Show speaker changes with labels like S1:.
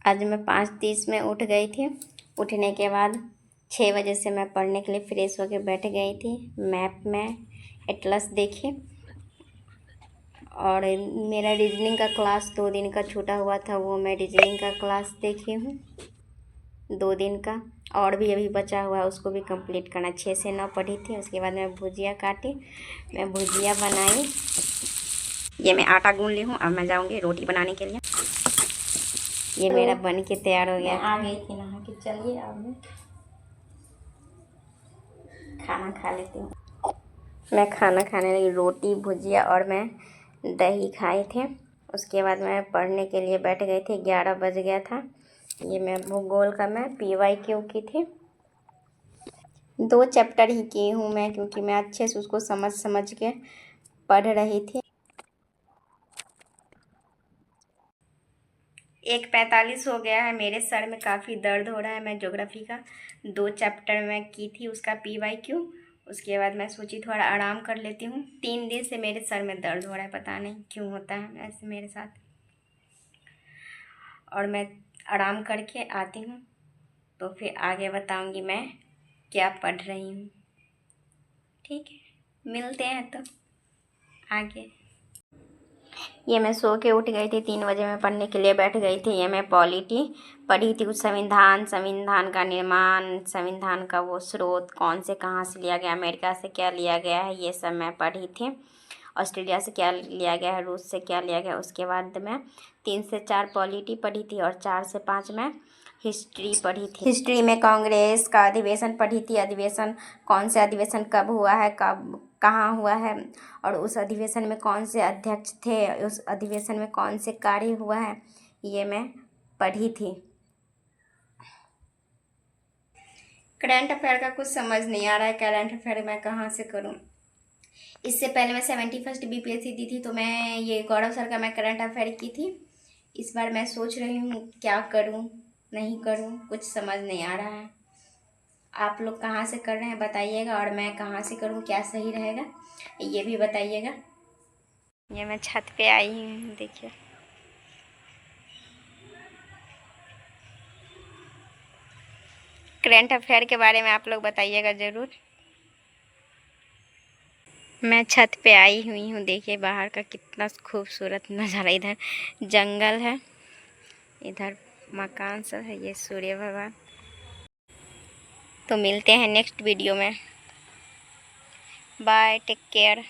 S1: आज मैं 5:30 में उठ गई थी। उठने के बाद 6 बजे से मैं पढ़ने के लिए फ्रेश होकर बैठ गई थी। मैप में एटलस देखी और मेरा रीजनिंग का क्लास 2 दिन का छूटा हुआ था, वो मैं रीजनिंग का क्लास देखी हूँ 2 दिन का, और भी अभी बचा हुआ है उसको भी कंप्लीट करना। 6 से 9 पढ़ी थी। उसके बाद मैं भुजिया काटी, मैं भुजिया बनाई। ये मैं आटा गूंद ली हूँ। अब मैं जाऊँगी रोटी बनाने के लिए। ये मेरा बन के तैयार हो गया। आ गई थी नहा के। चलिए अब मैं खाना खा लेती हूँ। मैं खाना खाने लगी। रोटी भुजिया और मैं दही खाए थे। उसके बाद मैं पढ़ने के लिए बैठ गई थी। 11 बज गया था। ये मैं भूगोल का मैं PYQ की थी। 2 चैप्टर ही की हूँ मैं, क्योंकि मैं अच्छे से उसको समझ के पढ़ रही थी। 1:45 हो गया है। मेरे सर में काफ़ी दर्द हो रहा है। मैं ज्योग्राफी का 2 चैप्टर में की थी उसका PYQ। उसके बाद मैं सोची थोड़ा आराम कर लेती हूँ। 3 दिन से मेरे सर में दर्द हो रहा है, पता नहीं क्यों होता है ऐसे मेरे साथ। और मैं आराम करके आती हूँ तो फिर आगे बताऊँगी मैं क्या पढ़ रही हूँ। ठीक है, मिलते हैं तो आगे। ये मैं सो के उठ गई थी। 3 बजे मैं पढ़ने के लिए बैठ गई थी। ये मैं पॉलिटी पढ़ी थी। कुछ संविधान का निर्माण, संविधान का वो स्रोत कौन से कहाँ से लिया गया, अमेरिका से क्या लिया गया है, ये सब मैं पढ़ी थी। ऑस्ट्रेलिया से क्या लिया गया है, रूस से क्या लिया गया। उसके बाद मैं 3 से 4 पॉलिटी पढ़ी थी और 4 से 5 में हिस्ट्री पढ़ी थी। हिस्ट्री में कांग्रेस का अधिवेशन पढ़ी थी। अधिवेशन कौन से अधिवेशन कब हुआ है, कब कहाँ हुआ है, और उस अधिवेशन में कौन से अध्यक्ष थे, उस अधिवेशन में कौन से कार्य हुआ है, ये मैं पढ़ी थी। करंट अफेयर का कुछ समझ नहीं आ रहा है। करंट अफेयर मैं कहाँ से करूँ। इससे पहले मैं 71st BPSC दी थी, तो मैं ये गौरव सर का मैं करंट अफेयर की थी। इस बार मैं सोच रही हूँ क्या करूँ नहीं करूँ, कुछ समझ नहीं आ रहा है। आप लोग कहाँ से कर रहे हैं बताइएगा, और मैं कहाँ से करूँ, क्या सही रहेगा ये भी बताइएगा। ये मैं छत पे आई हूँ, देखिए। करंट अफेयर के बारे में आप लोग बताइएगा ज़रूर। मैं छत पे आई हुई हूँ, देखिए बाहर का कितना खूबसूरत नज़ारा। इधर जंगल है, इधर मकान सब है, ये सूर्य भगवान। तो मिलते हैं नेक्स्ट वीडियो में। Bye, take care.